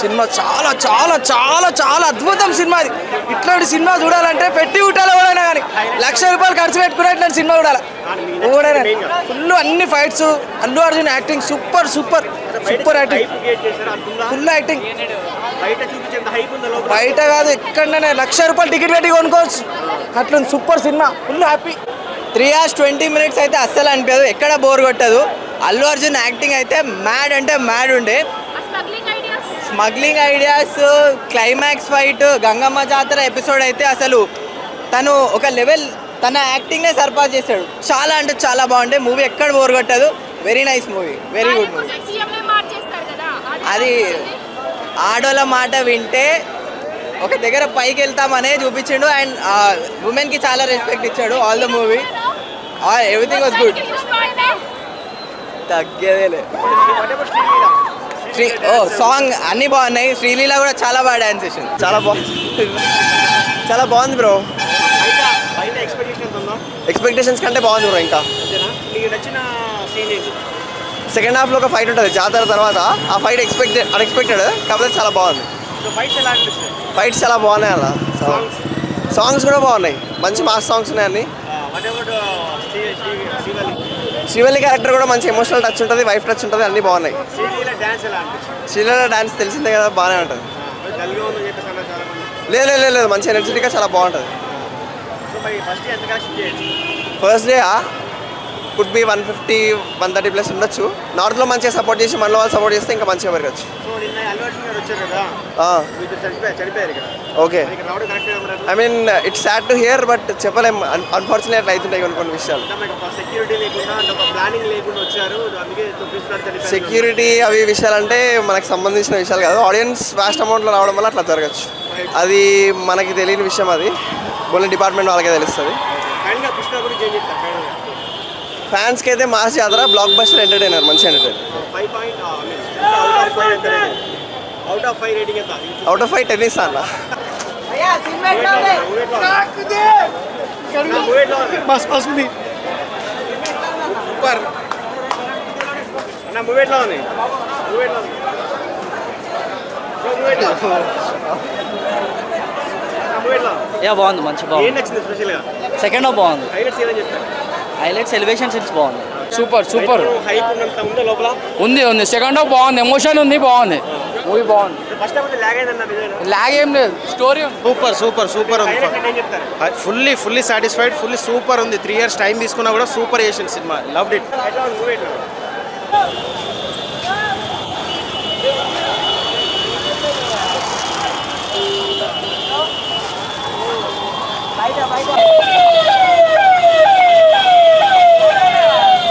Cinema చాలా చాలా చాలా చాలా అద్భుతం సినిమా. ఇట్లాంటి సినిమా చూడాలంటే పెట్టి ఉంటాలో కూడా కానీ ₹1,00,000 ఖర్చు పెట్టుకునే ఇట్లాంటి సినిమా చూడాలి. ఫుల్ అన్ని fights, Allu Arjun acting super super super acting, full acting. బయట కాదు ఎక్కడనే ₹1,00,000 టికెట్ పెట్టి కొనుక్కోవచ్చు అట్లా super cinema. Full happy. 3 hours 20 minutes అయితే అస్సలు అనిపించదు, ఎక్కడ బోర్ కొట్టదు. అల్లు అర్జున్ యాక్టింగ్ అయితే మ్యాడ్ అంటే మ్యాడ్ ఉండే. Smuggling ideas, climax fight, Gangamma జాతర ఎపిసోడ్ అయితే అసలు తను ఒక లెవెల్, తన యాక్టింగ్నే సర్పాస్ చేశాడు. చాలా అంటే చాలా బాగుండే మూవీ, ఎక్కడ బోర్ కొట్టదు. Very nice movie, very good movie. అది ఆడోళ్ళ మాట వింటే ఒక దగ్గర పైకి వెళ్తామనే చూపించాడు. అండ్ ఉమెన్కి చాలా రెస్పెక్ట్ ఇచ్చాడు. All the movie, everything was good. తగ్గేదేలే. సాంగ్ అన్నీ బాగున్నాయి. శ్రీలీల కూడా చాలా బాగా డాన్స్ చేసింది. చాలా బాగుంది బ్రో. ఎక్స్పెక్టేషన్స్ కంటే బాగుంది బ్రో. ఇంకా సెకండ్ హాఫ్లో ఒక ఫైట్ ఉంటుంది జాతర తర్వాత. ఆ ఫైట్ అన్ఎక్స్పెక్టెడ్ కాకపోతే చాలా బాగుంది. ఫైట్స్ చాలా బాగున్నాయి అలా. సాంగ్స్ కూడా బాగున్నాయి, మంచి మాస్ సాంగ్స్ ఉన్నాయి అన్ని. శ్రీవల్లి క్యారెక్టర్ కూడా మంచి ఎమోషనల్ టచ్ ఉంటుంది, వైఫ్ టచ్ ఉంటుంది, అన్నీ బాగున్నాయి. శ్రీలీల డాన్స్ తెలిసిందే కదా, బాగానే ఉంటుంది. లేదు మంచి ఎనర్జెటిక్గా చాలా బాగుంటుంది. ఫస్ట్ డే కుడ్ బి 150-130+ ఉండొచ్చు. నార్త్లో మంచిగా సపోర్ట్ చేసి మనలో వాళ్ళు సపోర్ట్ చేస్తే ఇంకా మంచిగా పెరగచ్చు. Okay, I mean it's sad to hear, but చెప్పలేం. అన్ఫార్చునేట్ అవుతుంటాయి కొన్ని విషయాలు. సెక్యూరిటీ అవి విషయాలు అంటే మనకు సంబంధించిన విషయాలు కాదు. ఆడియన్స్ వాస్ట్ అమౌంట్లో రావడం వల్ల అట్లా జరగచ్చు. అది మనకి తెలియని విషయం, అది ఓన్లీ డిపార్ట్మెంట్ వాళ్ళకే తెలుస్తుంది. ఫ్యాన్స్కి అయితే మాస్ జాతర, బ్లాక్ బస్టర్ ఎంటర్టైనర్, మంచి ఎంటర్టైనర్. అవుట్ ఆఫ్ 5 10 ఇస్తాను. బాగుంది, మంచి బాగుంది. సెకండ్ హాఫ్ బాగుంది. హైలైట్స్ ఎలివేషన్ సీన్స్ బాగుంది. సూపర్ సూపర్ ఉంది. సెకండ్ హాఫ్ బాగుంది, ఎమోషన్ ఉంది, బాగుంది మూవీ, బాగుంది. లాగ్ ఏం లేదు, స్టోరీ సూపర్ ఉంది. ఫుల్లీ సాటిస్ఫైడ్, ఫుల్లీ సూపర్ ఉంది. 3 years టైం తీసుకున్నా కూడా సూపర్ చేసిన సినిమా. Loved it. బయట